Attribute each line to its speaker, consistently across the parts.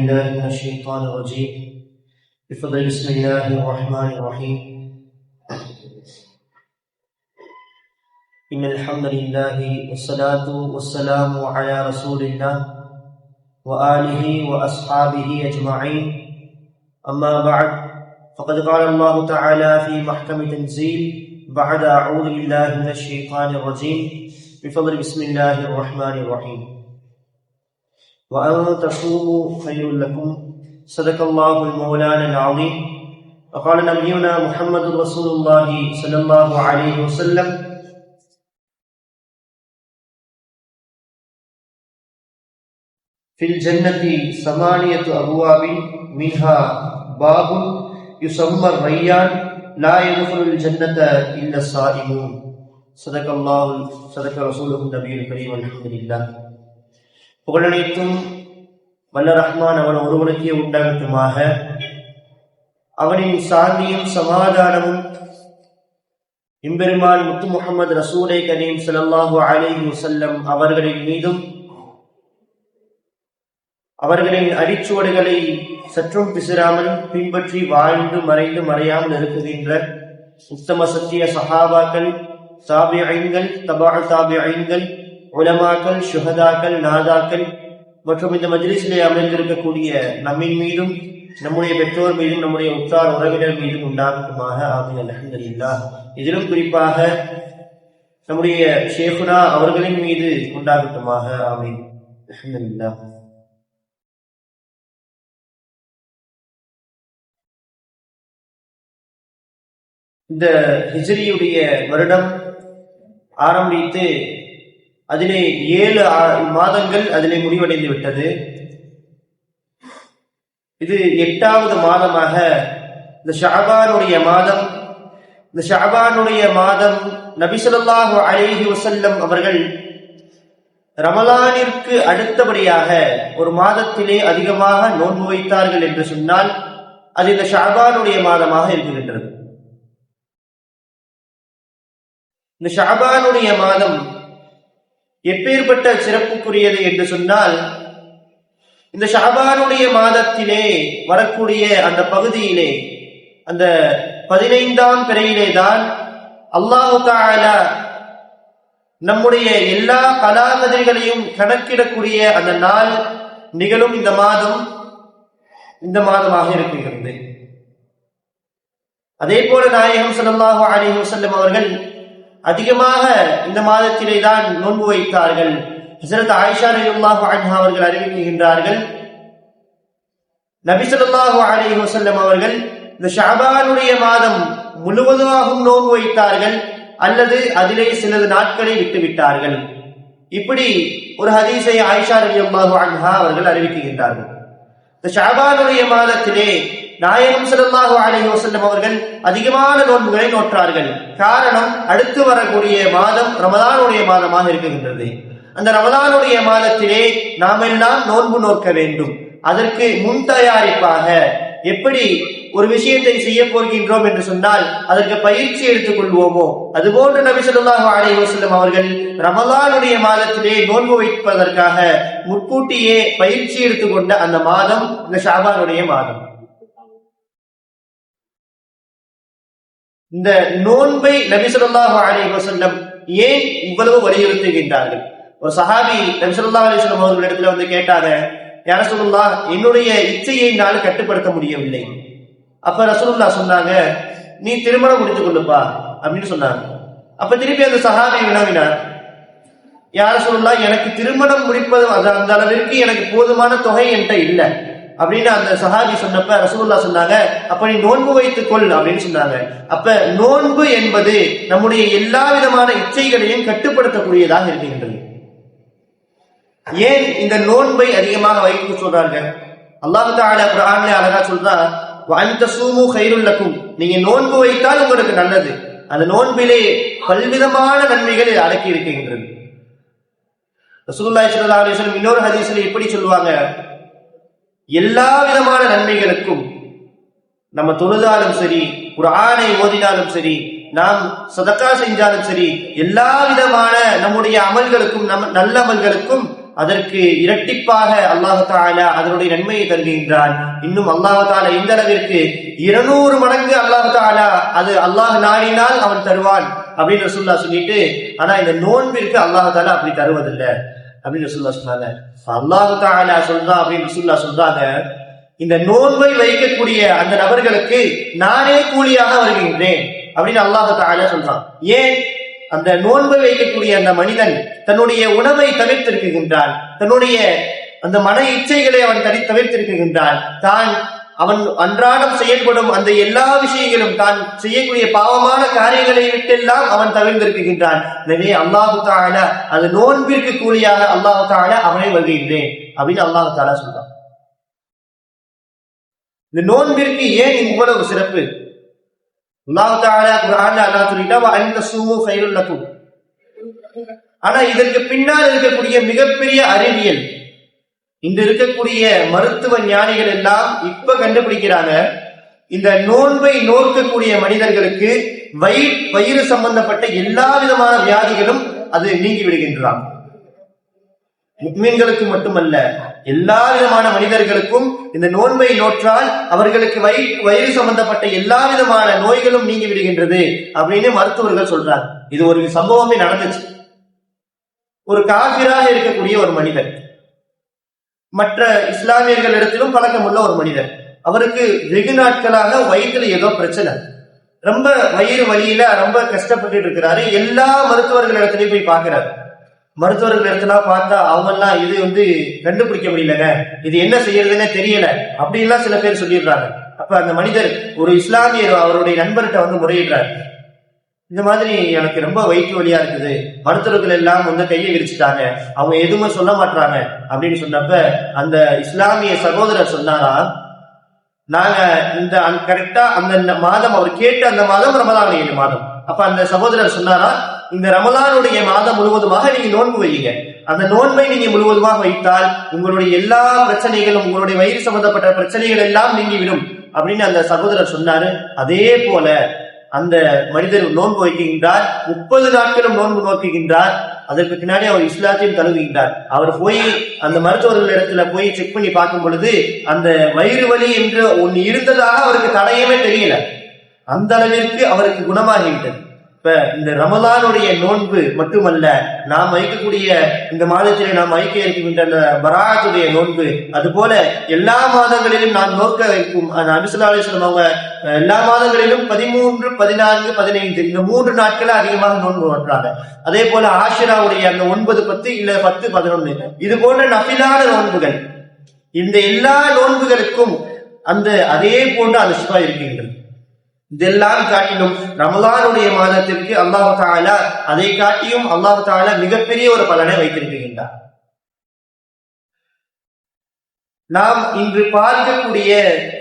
Speaker 1: بالله من الشيطان الرجيم بفضل بسم الله الرحمن الرحيم إن الحمد لله والصلاة والسلام على رسول الله وآله وأصحابه أجمعين أما بعد فقد قال الله تعالى في محكم تنزيل بعد أعوذ بالله من الشيطان الرجيم بفضل بسم الله الرحمن الرحيم وأن تصوموا خير لكم صدق الله المولانا العظيم وقال نبينا محمد رسول الله صلى الله عليه وسلم في الجنة ثمانية أبواب منها باب يسمى الريان لا يدخل الجنة إلا الصائمون صدق رسوله النبي الكريم الحمد لله. புகழனைத்தும் வல்ல ரஹ்மான் அவன் ஒருவனுக்கே உண்டாகட்டுமாக. அவனின் சாந்தியும் சமாதானமும் இம்பெருமான் முத்து முஹம்மது ரசூலை கரீம் ஸல்லல்லாஹு அலைஹி வஸல்லம் அவர்களின் மீதும் அவர்களின் அடிச்சுவடுகளை சற்றும் பிசிறாமல் பின்பற்றி வாழ்ந்து மறைந்து மறையாமல் இருக்குகின்ற உத்தம சத்திய சஹாபாக்கள், தாபிஈன்கள், தபா தாபிஈன்கள், உலமாக்கள், ஷுஹதாக்கள், நாதாக்கள் மற்றும் இந்த மஜ்லிஸிலே அமர்ந்திருக்கக்கூடிய நம்மின் மீதும் நம்முடைய பெற்றோர் மீதும் நம்முடைய உற்றார் உறவினர் மீதும் உண்டாகட்டுமாக. ஆமீன். அல்ஹம்துலில்லாஹ். இதிலும் குறிப்பாக நம்முடைய ஷேகுனா அவர்களின் மீது உண்டாகட்டுமாக. ஆமீன். அல்ஹம்துலில்லாஹ். இந்த ஹிஜ்ரியுடைய வருடம் ஆரம்பித்து அதிலே 7 மாதங்கள் அதிலே முடிவடைந்து விட்டது. இது 8வது மாதமாக இந்த ஷஅபானுடைய மாதம் நபி ஸல்லல்லாஹு அலைஹி வஸல்லம் அவர்கள் ரமலானிற்கு அடுத்தபடியாக ஒரு மாதத்திலே அதிகமாக நோன்பு வைத்தார்கள் என்று சொன்னால் அது இந்த ஷஅபானுடைய மாதமாக இருக்கின்றது. இந்த ஷஅபானுடைய மாதம் எப்பேற்பட்ட சிறப்புக்குரியது என்று சொன்னால், இந்த ஷஅபானுடைய மாதத்திலே வரக்கூடிய அந்த பகுதியிலே அந்த 15ஆம் பிறையிலே தான் அல்லாஹு தஆலா நம்முடைய எல்லா கலாகதிகளையும் கணக்கிடக்கூடிய அந்த நாள் நிகழும் இந்த மாதமாக இருக்கிறது. அதே போல நாயகம் ஸல்லல்லாஹு அலைஹி வஸல்லம் அவர்கள் அதிகமாக இந்த மாதத்திலே தான் நோன்பு வைத்தார்கள். ஹஜ்ரத் ஆயிஷா ரலியல்லாஹு அன்ஹா அவர்கள் அறிவிக்கின்றார்கள், நபி ஸல்லல்லாஹு அலைஹி வஸல்லம் அவர்கள் இந்த ஷஅபானுடைய மாதம் முழுவதுமாகவும் நோன்பு வைத்தார்கள் அல்லது அதிலே சிலது நாட்களை விட்டுவிட்டார்கள். இப்படி ஒரு ஹதீஸை ஆயிஷா ரலியல்லாஹு அன்ஹா அவர்கள் அறிவிக்கின்றார்கள். இந்த ஷஅபானுடைய மாதத்திலே நாயகம் ஸல்லல்லாஹு அலைஹி வஸல்லம் அவர்கள் அதிகமான நோன்புகளை நோற்றார்கள். காரணம், அடுத்து வரக்கூடிய மாதம் ரமலானுடைய மாதமாக இருக்கின்றது. அந்த ரமலானுடைய மாதத்திலே நாம் எல்லாம் நோன்பு நோக்க வேண்டும். அதற்கு முன் தயாரிப்பாக எப்படி ஒரு விஷயத்தை செய்ய போகின்றோம் என்று சொன்னால் அதற்கு பயிற்சி எடுத்துக் கொள்வோமோ அதுபோன்று நபி ஸல்லல்லாஹு அலைஹி வஸல்லம் அவர்கள் ரமலானுடைய மாதத்திலே நோன்பு வைப்பதற்காக முன்கூட்டியே பயிற்சி எடுத்துக்கொண்ட அந்த மாதம் இந்த ஷஅபானுடைய மாதம். இந்த நோன்பை நபி ஸல்லல்லாஹு அலைஹி வஸல்லம் ஏன் இவ்வளவு வலியுறுத்துகின்றார்கள்? ஒரு சஹாபி நபி ஸல்லல்லாஹு அலைஹி வஸல்லம் அவர்களிடத்துல வந்து கேட்டாங்க, யா ரசூலுல்லாஹ், என்னுடைய இச்சையை நான் கட்டுப்படுத்த முடியவில்லை. அப்ப ரசூலுல்லாஹ் சொன்னாங்க, நீ திருமணம் முடித்துக் கொள்ளுப்பா அப்படின்னு சொன்னாங்க. அப்ப திருப்பி அந்த சஹாபி வினவினார், யா ரசூலுல்லாஹ், எனக்கு திருமணம் முடிப்பது அந்த அளவிற்கு எனக்கு போதுமான தொகை என்கிட்ட இல்லை அப்படின்னு அந்த சஹாபி சொன்னப்ப ரசூலுல்லாஹ் சொன்னாங்க, அப்ப நீ நோன்பு வைத்துக் கொள் அப்படின்னு சொன்னாங்க. அப்ப நோன்பு என்பது நம்முடைய எல்லா விதமான இச்சைகளையும் கட்டுப்படுத்தக்கூடியதாக இருக்கின்றது. ஏன் இந்த நோன்பை அதிகமாக வைக்க சொல்றார்கள்? அல்லாஹ் தஆலா குர்ஆனிலே அழகா சொல்றார், வஅன் தஸூமு கைருல் லக்கும், நீங்க நோன்பு வைத்தால் உங்களுக்கு நல்லது. அந்த நோன்பிலே பல்விதமான நன்மைகள் அடக்கி இருக்கின்றது. ரசூலுல்லாஹி ஸல்லல்லாஹு அலைஹி வஸல்லம் இன்னொரு ஹதீஸில் எப்படி சொல்லுவாங்க, எல்லா விதமான நன்மைகளுக்கும் நம்ம தொழுதாலும் சரி, குர்ஆனை ஓதினாலும் சரி, நாம் சதக்கா செஞ்சாலும் சரி, எல்லா விதமான நம்முடைய அமல்களுக்கும் நல்ல அமல்களுக்கும் அதற்கு இரட்டிப்பாக அல்லாஹ் தஆலா அதனுடைய நன்மையை தருகின்றான். இன்னும் அல்லாஹ் தஆலா இந்த அளவிற்கு 200 மடங்கு அல்லாஹ் தஆலா அது அல்லாஹ் நாடினால் அவன் தருவான் அப்படின்னு ரசூலுல்லாஹ் சொல்லிட்டு, ஆனா இந்த நோன்பிற்கு அல்லாஹ் தஆலா அப்படி தருவதில்லை அப்படின்னு ரசூலுல்லாஹ் சொன்னாங்க. அல்லாஹ் தஆலா சொல்றான் அப்படின்னு ரசூலுல்லாஹ் சொல்றாங்க, இந்த நோன்பை வைக்கக்கூடிய அந்த நபர்களுக்கு நானே கூலியாக வருகின்றேன் அப்படின்னு அல்லாஹ் தஆலா சொல்றான். ஏன்? அந்த நோன்பை வைக்கக்கூடிய அந்த மனிதன் தன்னுடைய உணவை தவிர்த்திருக்கின்றான், தன்னுடைய அந்த மன இச்சைகளை அவன் தவிர்த்திருக்கின்றான், அவன் அன்றாடம் செயல்படும் அந்த எல்லா விஷயங்களும் தான் செய்யக்கூடிய பாவமான காரியங்களை விட்டெல்லாம் அவன் தவிர்த்திருக்கின்றான். எனவே அல்லாஹு தஆலா அது நோன்பிற்கு கூலியாக அல்லாஹு தஆலா அவனை வருகின்றேன் அப்படின்னு அல்லாஹு தஆலா சொல்றான். இந்த நோன்பிற்கு ஏன் இவ்வளவு சிறப்பு? அல்லாஹ் தஆலா குர்ஆன்ல அல்லாஹ் சொல்லிட்டா வஅன்த ஸூமு கைருல் லக்கும். ஆனா இதற்கு பின்னால் இருக்கக்கூடிய மிகப்பெரிய அறிவியல், இன்று இருக்கக்கூடிய மருத்துவ ஞானிகள் எல்லாம் இப்ப கண்டுபிடிக்கிறாங்க, இந்த நோன்பை நோக்கக்கூடிய மனிதர்களுக்கு வயிறு சம்பந்தப்பட்ட எல்லா விதமான வியாதிகளும் அது நீங்கி விடுகின்றான். முஃமின்களுக்கு மட்டுமல்ல, எல்லா விதமான மனிதர்களுக்கும் இந்த நோன்பை நோற்றால் அவர்களுக்கு வயிறு சம்பந்தப்பட்ட எல்லா விதமான நோய்களும் நீங்கி விடுகின்றது அப்படின்னு மருத்துவர்கள் சொல்றாங்க. இது ஒரு சம்பவமே நடந்துச்சு. ஒரு காபிராக இருக்கக்கூடிய ஒரு மனிதர், மற்ற இஸ்லாமியர்கள் இடத்திலும் பழக்கமுள்ள ஒரு மனிதர், அவருக்கு வெகு நாட்களாக வயிற்றுல ஏதோ பிரச்சனை, ரொம்ப வயிறு வலியில ரொம்ப கஷ்டப்பட்டு இருக்கிறாரு. எல்லா மருத்துவர்கள் இடத்துலயும் போய் பார்க்கிறாரு. மருத்துவர்கள் இடத்துல பார்த்தா அவங்க எல்லாம் இது கண்டுபிடிக்க முடியலங்க, இது என்ன செய்யறதுன்னே தெரியல அப்படின்லாம் சில பேர் சொல்லிடுறாங்க. அப்ப அந்த மனிதர் ஒரு இஸ்லாமியர் அவருடைய நண்பர்கிட்ட முறையிடுறாரு, இந்த மாதிரி எனக்கு ரொம்ப வயிற்று வலியா இருக்குது, மருத்துவர்கள் எல்லாம் கையை விரிச்சுட்டாங்க, அவங்க எதுவுமே சொல்ல மாட்டாங்க அப்படின்னு சொன்னப்ப அந்த இஸ்லாமிய சகோதரர் சொன்னாரா, நாங்க இந்த கரெக்டா அந்த மாதம் அவர் கேட்ட அந்த மாதம் ரமலானுடைய மாதம். அப்ப அந்த சகோதரர் சொன்னாரா, இந்த ரமலானுடைய மாதம் முழுவதுமாக நீங்க நோன்பு வையுங்க, அந்த நோன்பை நீங்க முழுவதுமாக வைத்தால் உங்களுடைய எல்லா பிரச்சனைகளும், உங்களுடைய வயிறு சம்பந்தப்பட்ட பிரச்சனைகள் எல்லாம் நீங்கிவிடும் அப்படின்னு அந்த சகோதரர் சொன்னாரு. அதே போல அந்த மனிதர் நோன்பு வைக்கின்றார், 30 நாட்களும் நோன்பு நோக்குகின்றார். அதற்கு பின்னாடி அவர் இஸ்லாத்தையும் தழுவுகின்றார். அவர் போய் அந்த மருத்துவர்கள் இடத்துல போய் செக் பண்ணி பார்க்கும் பொழுது அந்த வயிறு வலி என்று ஒண்ணு இருந்ததாக அவருக்கு தடையவே தெரியல, அந்த அளவிற்கு அவருக்கு குணமாகிவிட்டது. இப்ப இந்த ரமலானுடைய நோன்பு மட்டுமல்ல, நாம் வைக்கக்கூடிய இந்த மாதத்திலே நாம் வைக்க இருக்கின்ற அந்த பராத்துடைய நோன்பு, அது போல எல்லா மாதங்களிலும் நாம் நோக்க வைக்கும் நபி ஸல்லல்லாஹு அலைஹி வஸல்லம் அவங்க எல்லா மாதங்களிலும் 13, 14, 15 இந்த 3 நாட்களை அதிகமாக நோன்பு நோற்றாங்க. அதே போல ஆஷிராவுடைய அந்த 9, 10 இல்ல 10, 11 இது போன்ற நஃபிலான நோன்புகள், இந்த எல்லா நோன்புகளுக்கும் அதே போன்ற அந்த ஷிஃபா இருக்கின்றது. இதெல்லாம் காட்டிலும் ரமலானுடைய மாதத்திற்கு அல்லாஹ் தஆலா அதை காட்டியும் அல்லாஹ் தஆலா மிகப்பெரிய ஒரு பலனை வைத்திருக்கின்றார். நாம் இன்று பார்க்கக்கூடிய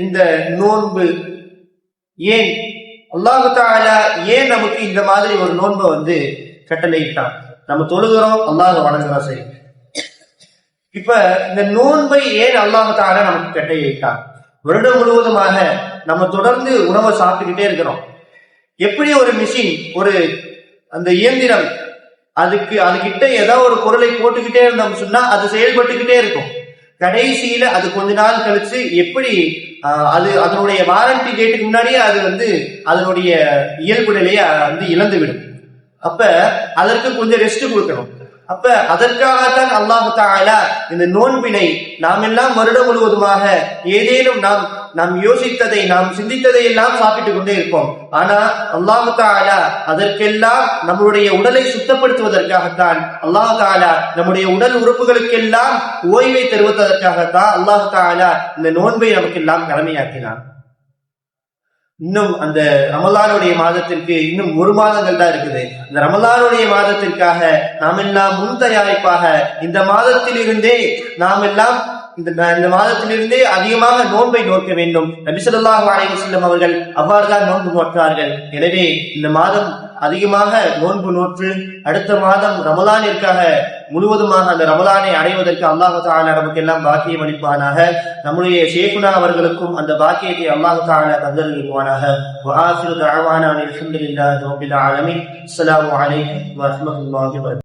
Speaker 1: இந்த நோன்பு ஏன் அல்லாஹ் தஆலா ஏன் நமக்கு இந்த மாதிரி ஒரு நோன்பை கட்டளையிட்டான்? நம்ம தொழுகிறோம், அல்லாஹ் வணங்குறோம், சரி. இப்ப இந்த நோன்பை ஏன் அல்லாஹ் தஆலா நமக்கு கட்டளையிட்டான்? வருடம் முழுவதுமாக நம்ம தொடர்ந்து உணவை சாப்பிட்டுக்கிட்டே இருக்கிறோம். எப்படி ஒரு மிஷின், அந்த இயந்திரம், அதுகிட்ட ஏதாவது ஒரு பொருளை போட்டுக்கிட்டே இருந்தோம் சொன்னா அது செயல்பட்டுக்கிட்டே இருக்கும். கடைசியில அது கொஞ்ச நாள் கழிச்சு எப்படி அதனுடைய வாரண்டி டேட்டுக்கு முன்னாடியே அது அதனுடைய இயல்பு நிலையை இழந்து விடும். அப்ப அதற்கு கொஞ்சம் ரெஸ்ட் கொடுக்கணும். அப்ப அதற்காகத்தான் அல்லாஹ் தஆலா இந்த நோன்பினை நாம் எல்லாம் வருடம் முழுவதுமாக ஏதேனும் நாம் யோசித்ததை, நாம் சிந்தித்ததை எல்லாம் சாப்பிட்டுக் கொண்டே இருப்போம். ஆனா அல்லாஹ் தஆலா அதற்கெல்லாம் நம்முடைய உடலை சுத்தப்படுத்துவதற்காகத்தான், அல்லாஹ் தஆலா நம்முடைய உடல் உறுப்புகளுக்கெல்லாம் ஓய்வை தருவதற்காகத்தான் அல்லாஹ் தஆலா இந்த நோன்பை நமக்கு எல்லாம் கடமையாக்கினான். இன்னும் அந்த ரமலானுடைய மாதத்திற்கு இன்னும் 1 மாதங்கள் தான் இருக்குது. இந்த ரமலானுடைய மாதத்திற்காக நாம் எல்லாம் முன் தயாரிப்பாக இந்த மாதத்திலிருந்தே நாம் எல்லாம் இந்த மாதத்திலிருந்தே அதிகமாக நோன்பை நோக்க வேண்டும். நபி ஸல்லல்லாஹு அலைஹி வஸல்லம் அவர்கள் அவ்வாறுதான் நோன்பு நோற்றார்கள். எனவே இந்த மாதம் அதிகமாக நோன்பு நோற்று அடுத்த மாதம் ரமலானிற்காக முழுவதுமாக அந்த ரமலானை அடைவதற்கு அல்லாஹ் தஆலா நமக்கு எல்லாம் பாக்கியம் அளிப்பானாக. நம்முடைய ஷேகுனா அவர்களுக்கும் அந்த பாக்கியத்தை அல்லாஹ் தஆலா தந்தருள்வானாக. வ ஆகிரு தஅவானா அல்ஹம்துலில்லாஹி ரப்பில் ஆலமீன். அஸ்ஸலாமு அலைக்கும் வ ரஹ்மத்துல்லாஹி வ பரகாத்துஹு.